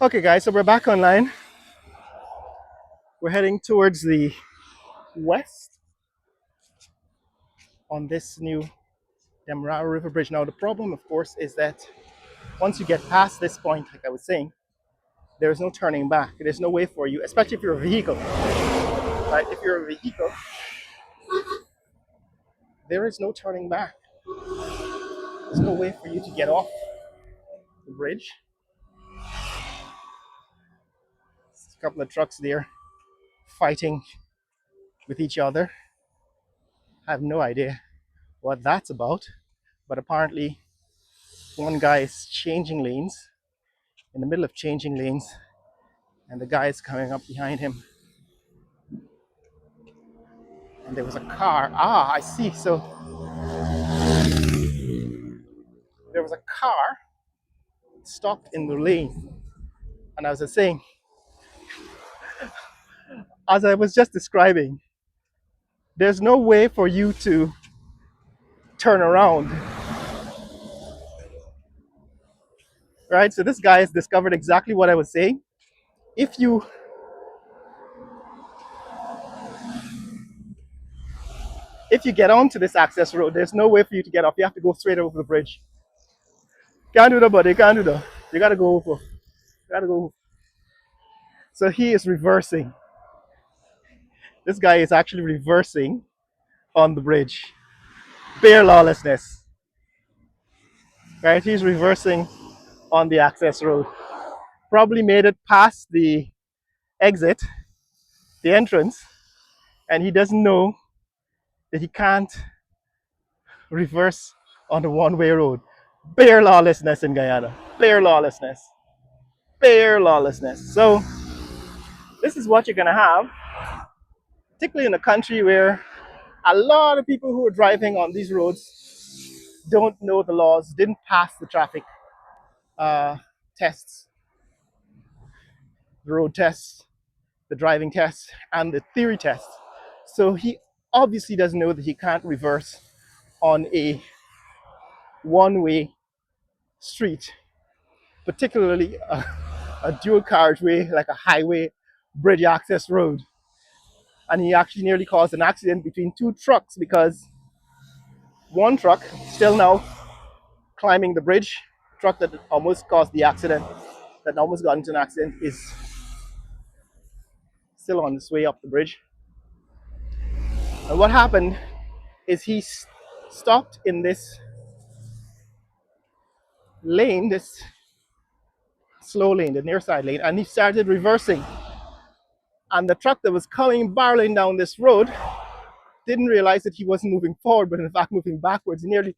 Okay, guys, so we're back online. We're heading towards the west on this new Demerara River Bridge. Now, the problem, of course, is that once you get past this point, like I was saying, there's no turning back. There's no way for you, especially if you're a vehicle. Right? If you're a vehicle, there is no turning back. There's no way for you to get off the bridge. There's a couple of trucks there fighting with each other. I have no idea what that's about, but apparently, one guy is changing lanes in the middle of changing lanes, and the guy is coming up behind him, and there was a car. I see. So there was a car stopped in the lane, and as I was saying, as I was just describing, there's no way for you to turn around, right? So this guy has discovered exactly what I was saying. If you get onto this access road, there's no way for you to get off. You have to go straight over the bridge. Can't do that, buddy. Can't do that. You gotta go over. You gotta go. So he is reversing. This guy is actually reversing on the bridge. Bare lawlessness, right? He's reversing on the access road. Probably made it past the exit, the entrance, and he doesn't know that he can't reverse on the one-way road. Bare lawlessness in Guyana. Bare lawlessness. Bare lawlessness. So this is what you're gonna have, particularly in a country where a lot of people who are driving on these roads don't know the laws, didn't pass the traffic tests, the road tests, the driving tests, and the theory tests. So he obviously doesn't know that he can't reverse on a one-way street, particularly a dual carriageway like a highway bridge access road. And he actually nearly caused an accident between two trucks because one truck, still now climbing the bridge, truck that almost caused the accident, that almost got into an accident, is still on its way up the bridge. And what happened is he stopped in this lane, this slow lane, the near side lane, and he started reversing. And the truck that was coming barreling down this road didn't realize that he wasn't moving forward, but in fact moving backwards. He nearly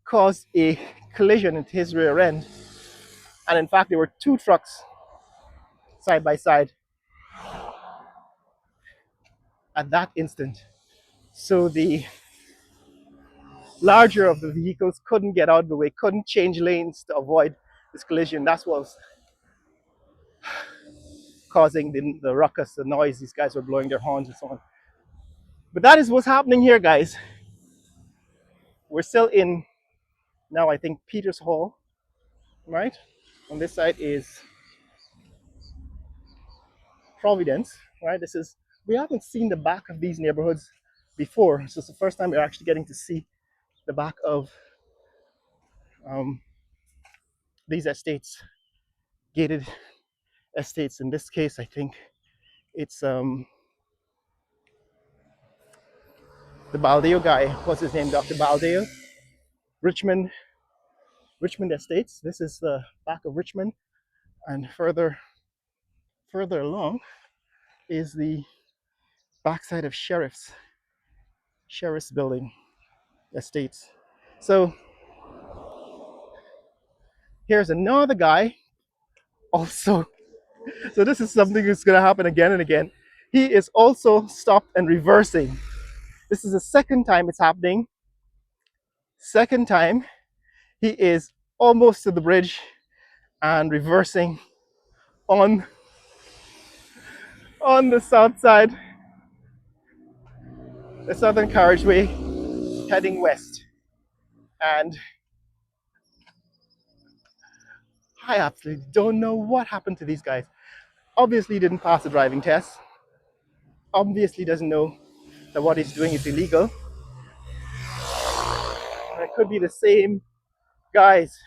caused a collision into his rear end. And in fact, there were two trucks side by side at that instant. So the larger of the vehicles couldn't get out of the way, couldn't change lanes to avoid this collision. That's what was causing the ruckus, the noise. These guys were blowing their horns and so on. But that is what's happening here, guys. We're still in now, I think, Peters Hall, right? On this side is Providence, right? We haven't seen the back of these neighborhoods before. So it's the first time we're actually getting to see the back of these estates, gated estates. In this case, I think it's the Baldeo guy. What's his name? Dr. Baldeo. Richmond Estates. This is the back of Richmond, and further along is the backside of Sheriff's Building Estates. So here's another guy also. So this is something that's going to happen again and again. He is also stopped and reversing. This is the second time it's happening. Second time he is almost to the bridge and reversing on the south side, the southern carriageway, heading west. And I absolutely don't know what happened to these guys. Obviously didn't pass the driving test. Obviously doesn't know that what he's doing is illegal. And it could be the same guys.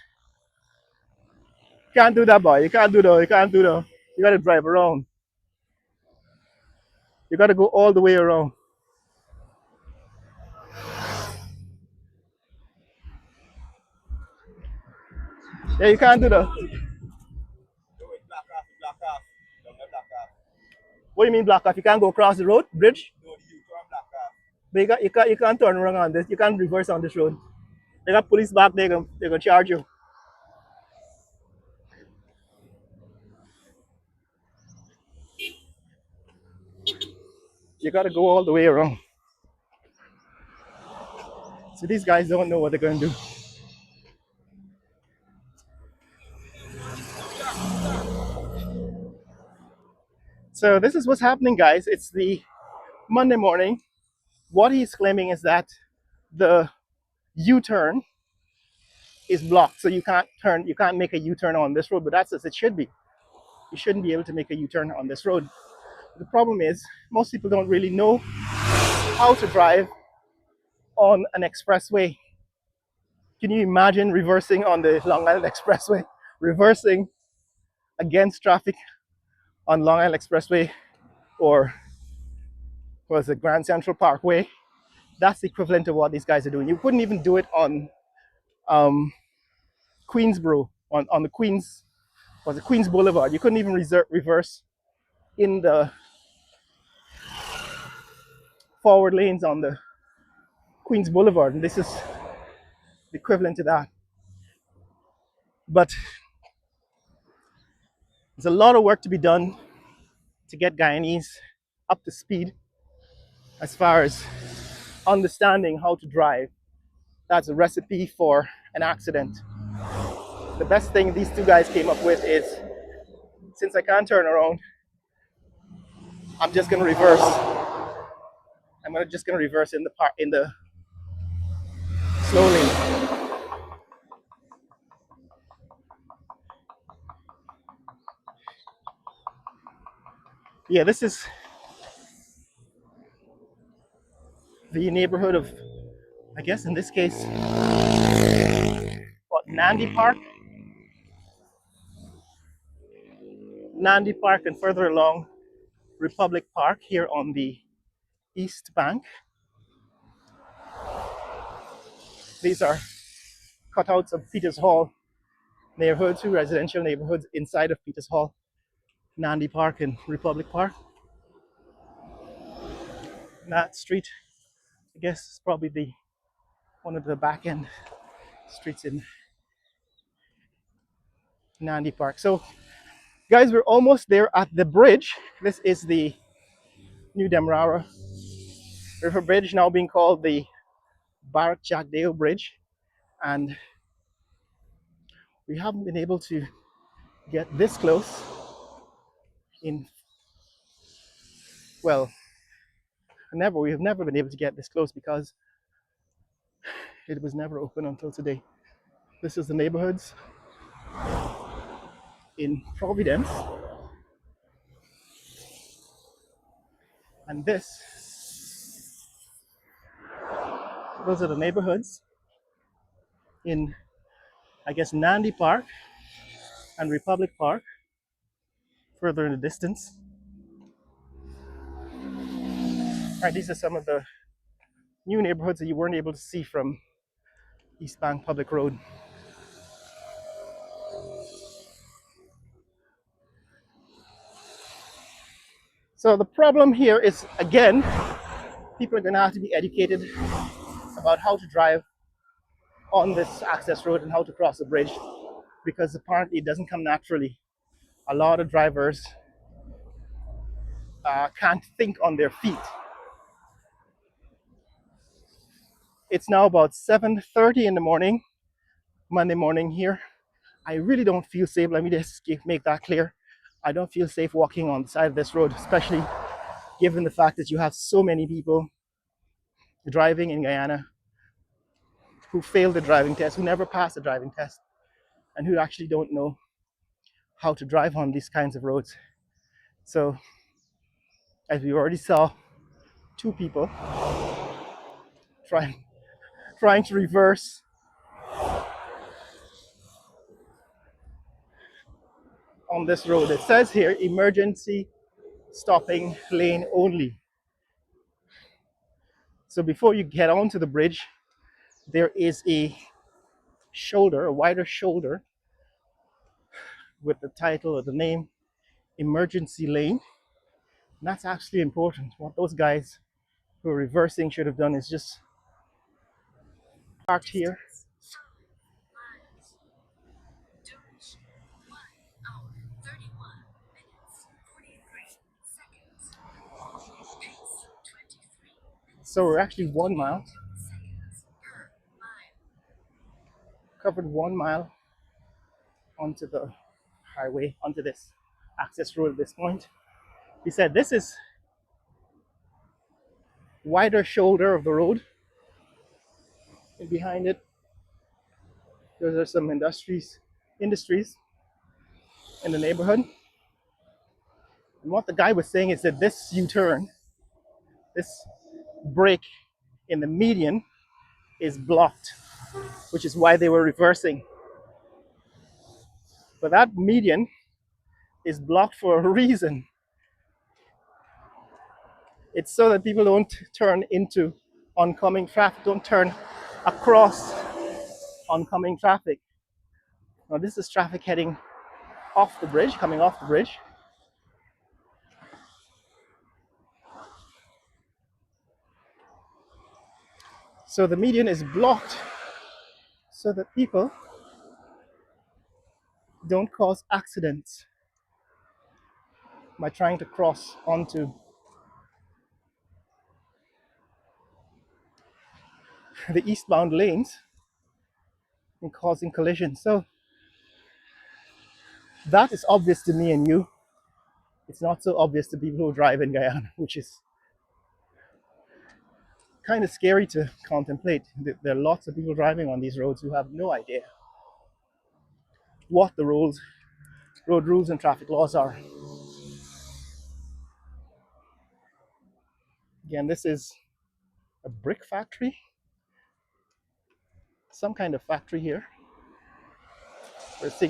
You can't do that, boy. You can't do that. You can't do that. You gotta drive around. You gotta go all the way around. Yeah, you can't do that. What do you mean block off? You can't go across the road, bridge? But you can't turn around on this. You can't reverse on this road. They got police back there, they're gonna charge you. You gotta go all the way around. So these guys don't know what they're gonna do. So this is what's happening, guys. It's the Monday morning. What he's claiming is that the U-turn is blocked, so you can't make a U-turn on this road, but that's as it should be. You shouldn't be able to make a U-turn on this road. The problem is most people don't really know how to drive on an expressway. Can you imagine reversing on the Long Island Expressway? Reversing against traffic on Long Island Expressway, or was it Grand Central Parkway? That's the equivalent of what these guys are doing. You couldn't even do it on Queensboro, on the Queens Boulevard. You couldn't even reverse in the forward lanes on the Queens Boulevard, and this is the equivalent to that. But there's a lot of work to be done to get Guyanese up to speed as far as understanding how to drive. That's a recipe for an accident. The best thing these two guys came up with is, since I can't turn around, I'm just gonna reverse. Just gonna reverse in the slow lane. Yeah, this is the neighborhood of, I guess in this case, what, Nandi Park, and further along Republic Park here on the east bank. These are cutouts of Peters Hall neighborhood, two residential neighborhoods inside of Peters Hall, Nandi Park and Republic Park. That street, I guess, is probably one of the back end streets in Nandi Park. So, guys, we're almost there at the bridge. This is the new Demerara River Bridge, now being called the Barak Jackdale Bridge. And we haven't been able to get this close in, well, we have never been able to get this close because it was never open until today. This is the neighborhoods in Providence, and those are the neighborhoods in, I guess, Nandi Park and Republic Park, further in the distance. All right, these are some of the new neighborhoods that you weren't able to see from East Bank Public Road. So the problem here is, again, people are going to have to be educated about how to drive on this access road and how to cross the bridge, because apparently it doesn't come naturally. A lot of drivers can't think on their feet. It's now about 7:30 in the morning, Monday morning here. I really don't feel safe. Let me just make that clear. I don't feel safe walking on the side of this road, especially given the fact that you have so many people driving in Guyana who failed the driving test, who never passed the driving test, and who actually don't know how to drive on these kinds of roads. So, as we already saw, two people trying to reverse on this road. It says here, emergency stopping lane only. So before you get onto the bridge, there is a shoulder, a wider shoulder, with the title or the name emergency lane. And that's actually important. What those guys who are reversing should have done is just parked here. So we're actually 1 mile, covered 1 mile onto the highway, onto this access road at this point. He said this is wider shoulder of the road, and behind it there are some industries in the neighborhood. And what the guy was saying is that this U-turn, this break in the median is blocked, which is why they were reversing. But that median is blocked for a reason. It's so that people don't turn into oncoming traffic, don't turn across oncoming traffic. Now this is traffic heading off the bridge, coming off the bridge. So the median is blocked so that people don't cause accidents by trying to cross onto the eastbound lanes and causing collisions. So that is obvious to me and you. It's not so obvious to people who drive in Guyana, which is kind of scary to contemplate. There are lots of people driving on these roads who have no idea what the road rules and traffic laws are. Again, this is a brick factory, some kind of factory here. We're seeing